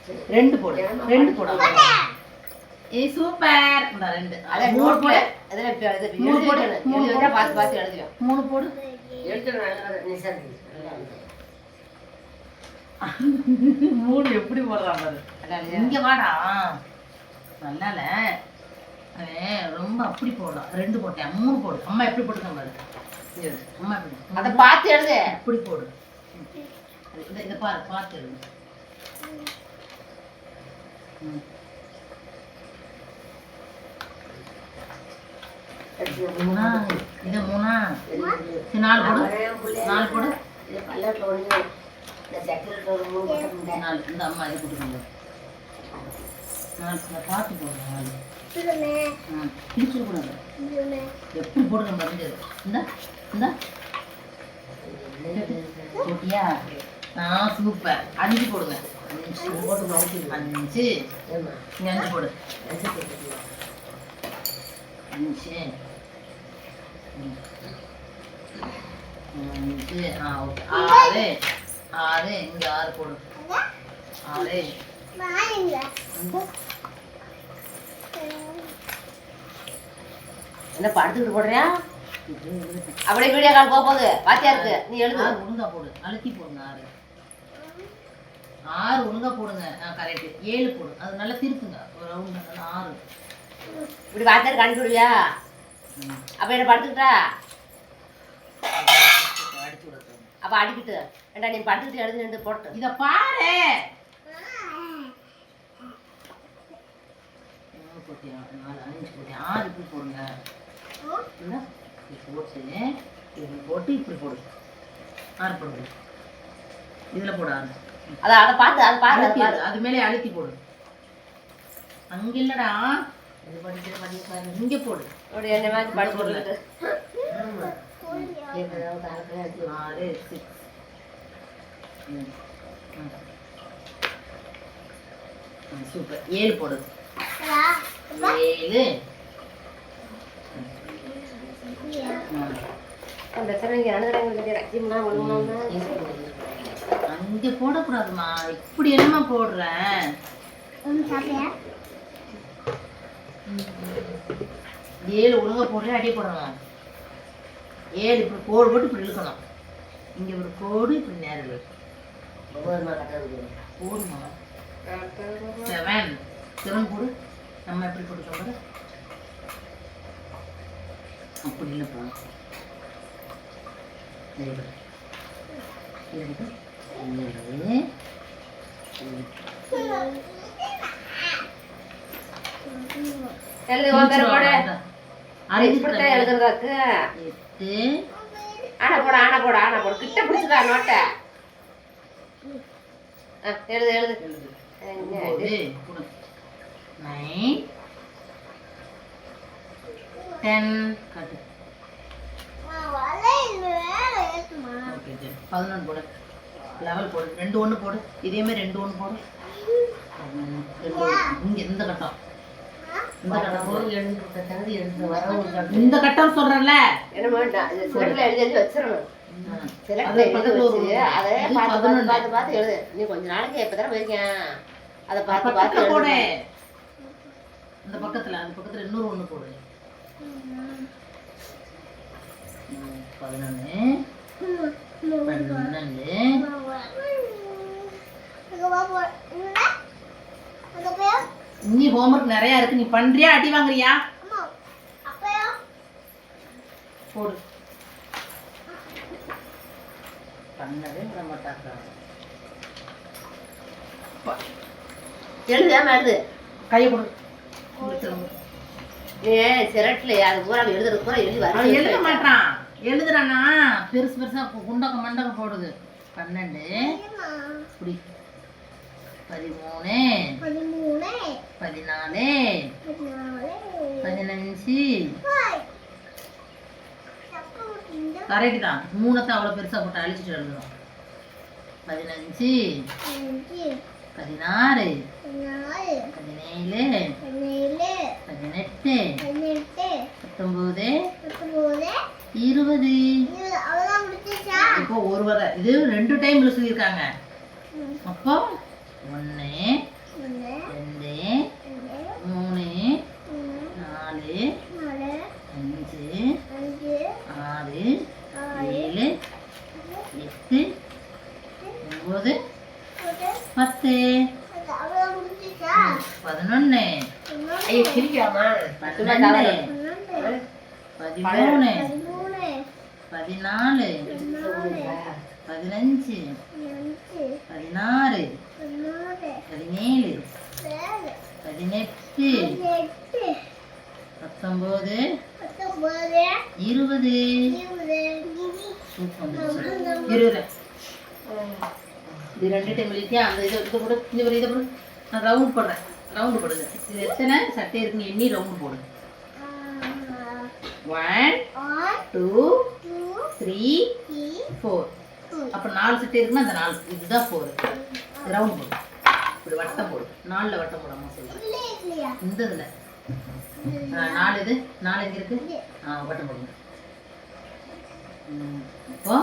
2 போடு 2 போடு. ஏய் சூப்பர். இந்த 2 அத 3 போடு. அதல இது 3 போடு. எழுதிட்டா பாத்து பாத்து எழுதியா. 3 போடு. எழுதுறேன் நீ சரி. 3 எப்படி போடுறான் பாரு. இங்க வாடா. நல்லால. அவன் ரொம்ப அப்படி போடலாம். 2 போட்டேன். 3 போடு. அம்மா எப்படி போட்டுருக்காங்க பாரு. அம்மா எப்படி. அத பாத்து எழுது. இப்படி போடு. இத பாரு பாத்து எழுது. மூணா இது மூணா 4 போடு. 4 போடு. இது பல்லட்ல ஒண்ணு. இந்த சக்கரல ஒரு 3 போட்டுங்க. 4 இந்த அம்மா இத போட்டுங்க. 4 பாத்து போடுங்க. 4 பிடிச்சு கூடாது. எப்படி போடுங்க பாருங்க. இந்த போட்டியா? சூப்பர். 5 போடுங்க. 5 போட்டு நோக்கி 5. ஏமா நீ 5 போடு. 5 போட்டுங்க. 5 ஓகே. 6 இங்க 6 போடு. 6 என்ன படுத்துட்டு போடுறியா? அப்படியே வீடியோ கால் போகுது. பாத்தியா இருக்கு. நீ எழுது. ஒழுங்கா போடு. அழுத்தி போடுங்க. 6 ஒழுங்கா போடுங்க. கரெக்ட். 7 போடு. அது நல்லா திருப்புங்க. ஒரு ரவுண்ட் 6. இப்படி வாத்தியார் கண்டு விடுவியா? அப்ப என்ன படுத்துக்கிட்டா? அடிச்சு விட. அப்ப அடிக்கிட்டு ஏண்டா நீ படுத்துக்கிட்டு எழுதி நின்று போட்டு இத பாரு. 3 போட்டியா? 4 5 போட்டியா? 6 இப்படி போடுங்க. என்ன போட்டு இப்படி போட்டு இப்படி போடு. 6 போடுங்க. இதுல போடு 6. அத பார்த்து அது பாரு. அது மேலே அழுத்தி போடு. அங்க இல்லடா. இது பண்ணிட்டு பாரு. இங்க போடு. ஒரு என்ன மாதிரி படுத்து போடுறது. 6 6 சூப்பர். 7 போடு. 7 அந்த சரங்க நடந்துறாங்க ரத்தியம்னா ஒண்ணுனா அங்க போட கூடாதுமா. இப்படி என்னமா போடுறேன்? சாப்பியா 7 ஒழுங்கா போடுறேன். அடியே போடணும். 7 இப்படி கோடு போட்டு இப்படி இழுக்கணும். இங்க ஒரு கோடு இப்படி நேரல போடுமா. 7 7 போடு. நம்ம எப்படி போட்டு சொல்ற அப்படி இல்லப்பா. எழுதுறதாக்கு 8 ஆனா போட கிட்ட பிடிச்சுக்கா நோட்டை. எழுது 9 10 கட்டு. 11 போடு. 11 போடு. 2 1 போடு. இதே மாதிரி 2 1 போடு. இங்க இந்த கட்டம். இந்த கட்டம் போடு. இந்த கட்டம் சொல்றேன்ல. என்ன வேண்டாம். இது செலக்ட்ல எழுதி வச்சிரணும். செலக்ட்ல எழுதி வச்சு அத பார்த்து எழுது. நீ கொஞ்ச நாளைக்கு எப்ப தடவை போயிருக்கேன். அத பார்த்து போடு. இந்த பக்கத்துல அந்த பக்கத்துல இன்னொரு 1 போடு. 11 நீ ஹோம்வொர்க் நிறைய இருக்கு. நீ பண்றியா அடி வாங்குறியா? போடு. பண்ணவே விட மாட்டாங்க. எழுதாம எழுது. கையை கொடு. செலக்ட்ல அது பூரா எழுதுறது பூரா எழுதி வர எழுத மாட்டான். எழுதுறானா பெருசு பெருசா குண்டகம் மண்டகம் போடுது. 12 இப்படி 13 14 15 கரெக்ட் தான். 3 அவ்வளவு பெருசா போட்டு அழிச்சிட்டு எழுதணும். 15 16 17 18 19 20. இப்போ ஒரு வரை இது 2 டைம் சொல்லியிருக்காங்க. அப்போ 1 10 11 ஐயோ சிரிக்காமா 12 13 14 15 16 17 18 19 20 20 இது 2 டைம் எழுதியா அந்த இதை போடு இதை போடு நான் ரவுண்ட் போடுறேன் ரவுண்டு போடுங்க இது எத்தனை சட்டை இருக்குன்னு எண்ணி ரவுண்டு போடு 1 2 3 4 அப்போ 4 சட்டை இருக்குன்னா அந்த 4 இதுதான் 4 ரவுண்ட் போடு இப்படி வட்டம் போடு 4ல் வட்டம் போடாம சொல்லுங்க இந்த இதில் 4 இது 4 எங்கே இருக்கு வட்டம் போடுங்க இப்போ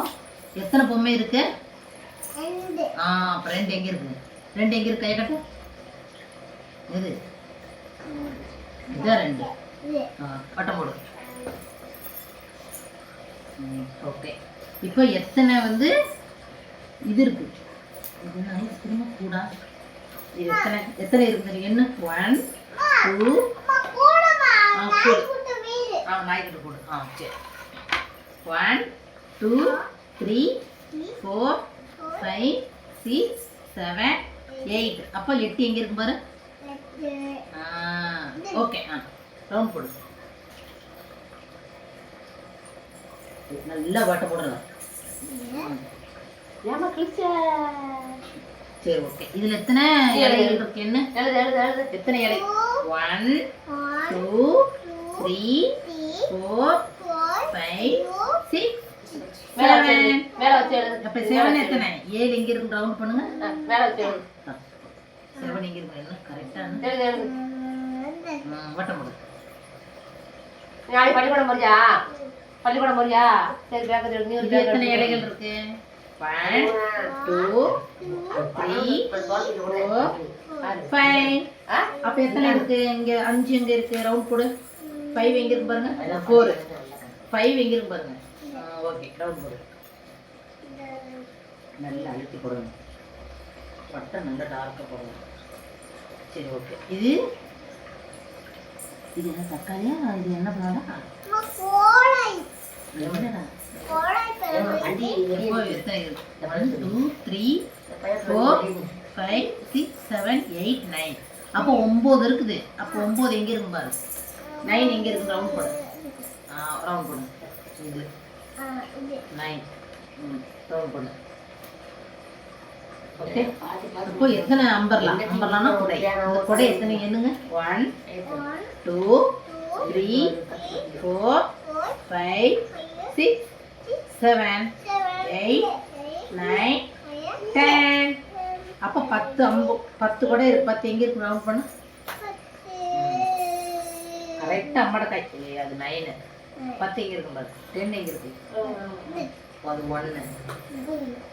எத்தனை பொம்மை இருக்கு அப்புறம் 2 எங்கே இருக்கு 2 எங்கே இருக்கு கையை கட்டு எது இதான் 2 வட்டம் போடு ஓகே இப்போ எத்தனை வந்து இது இருக்கு இது ஐஸ்கிரீமா கூடா இது எத்தனை இருக்கு என்ன 1 2 நாய்க்கிட்ட போடு சரி 1 2 3 4 5 6 7 8 அப்போ 8 எங்கே இருக்கு பாரு ஓகே ரவுண்ட் போடு நல்லா வாட்ட போடலாம் ஏமா கிழிச்ச சரி ஓகே இதுல எத்தனை இலைகள் இருக்கு என்ன எழுது எத்தனை இலை 1 2 3 4 5 6 7 மேல வச்சு எழுது அப்ப 7 எத்தனை 7 எங்க இருக்கு ரவுண்ட் பண்ணுங்க மேல வச்சு எழுது 7 எங்க இருக்கு என்ன கரெக்ட்டா எழுது வட்டம் போடு நாளைக்கு பள்ளிக்கூடம் போறியா சரி பேக்கெட் எழுதி இது எத்தனை இலைகள் இருக்கு 1 2 3 4 5 அப்ப எத்தனை இருக்கு இங்க 5 எங்க இருக்கு ரவுண்ட் போடு 5 எங்க இருக்கு பாருங்க 4 5 எங்க இருக்கு பாருங்க ஓகே ரவுண்ட் போடு நல்லா அழுத்தி போடுங்க வட்டம் நல்லா டார்க்கா போடுங்க சரி ஓகே இது என்ன தக்காளியா இது என்ன பழம்டா என்னடா அடி எத்தனை 1 2 3 4 5 6 7 8 9 அப்போ 9 இருக்குது அப்போ 9 எங்க இருக்கு பாரு 9 எங்க இருக்கு ரவுண்ட் போடு ரவுண்ட் போடு இது 9 ரவுண்ட் போடு ஓகே அப்போ எத்தனை அம்பர்லாம்னா குடை இந்த குடை எத்தனை எண்ணுங்க 1 2 3 4 5 6 7 8 9 10 அப்போ 10 கூட இருக்கு 10 எங்க இருக்கு ரவுண்ட் பண்ணு கரெக்டா அம்மாட கை இல்லையா அது 9 10 எங்க இருக்கு பாரு 10 எங்க இருக்கு அது 1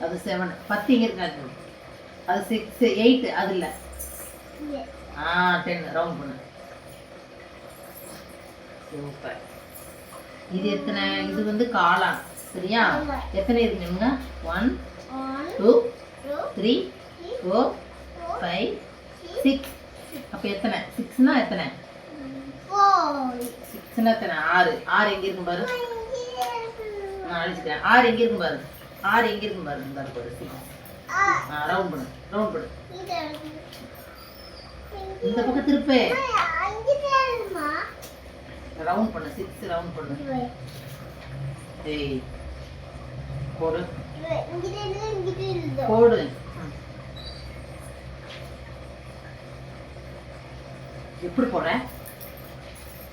அது 7 10 எங்க இருக்கு அது 6 8 அது இல்ல 10 ரவுண்ட் பண்ணு சூப்பர் இது எத்தனை இது வந்து காளான் சரியா எத்தனை இருக்குங்க 1 2 3 4 5 6 அப்ப எத்தனை 6னா எத்தனை 6னா எத்தனை 6 எங்க இருக்கு பாரு நான் அழிச்சிட்டேன் 6 எங்க இருக்கு பாரு 6 எங்க இருக்கு பாரு இந்த பாரு 6 ரவுண்ட் பண்ணு இந்த பக்கம் திருப்பு ரவுண்ட் பண்ணு 6 ரவுண்ட் பண்ணு ஏய் போடு போடு எப்படி போடுற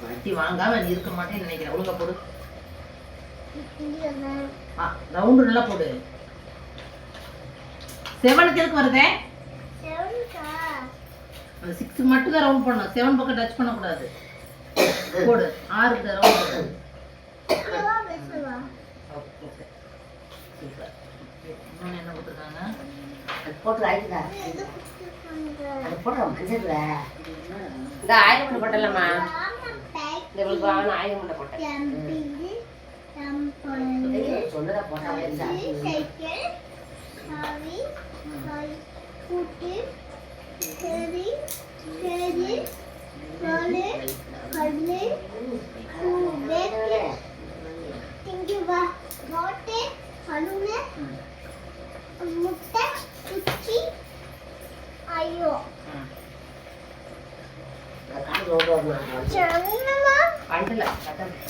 வட்டி வாங்காம நீ இருக்க மாட்டேன்னு நினைக்கிறேன் ஒழுங்கா போடு ரவுண்டு நல்லா போடு 7க்கு எதுக்கு வருதே அந்த 6 மட்டும் தான் ரவுண்ட் பண்ணணும் 7 பக்கம் டச் பண்ணக்கூடாது போடு 6க்கு ரவுண்ட் போடு இன்னொன்று என்ன கொடுத்துருக்காங்க அது போட்டு ஆயிடுதா அது போடுற மஞ்சள்ல இந்த ஆயிரம் மட்டும் போட்டலாமா இந்த இவளுக்கு வாங்கின ஆயிரம் மட்டும் போட்டேன் சொன்னதா போட்டா கூட்டு சரி சரி நாலு கடலை பேக்கு திங்கி வாட்டு அலுனை முட்டை குச்சி ஐயோ அது காடு ரோடு வரணும் சன்னமா கண்டல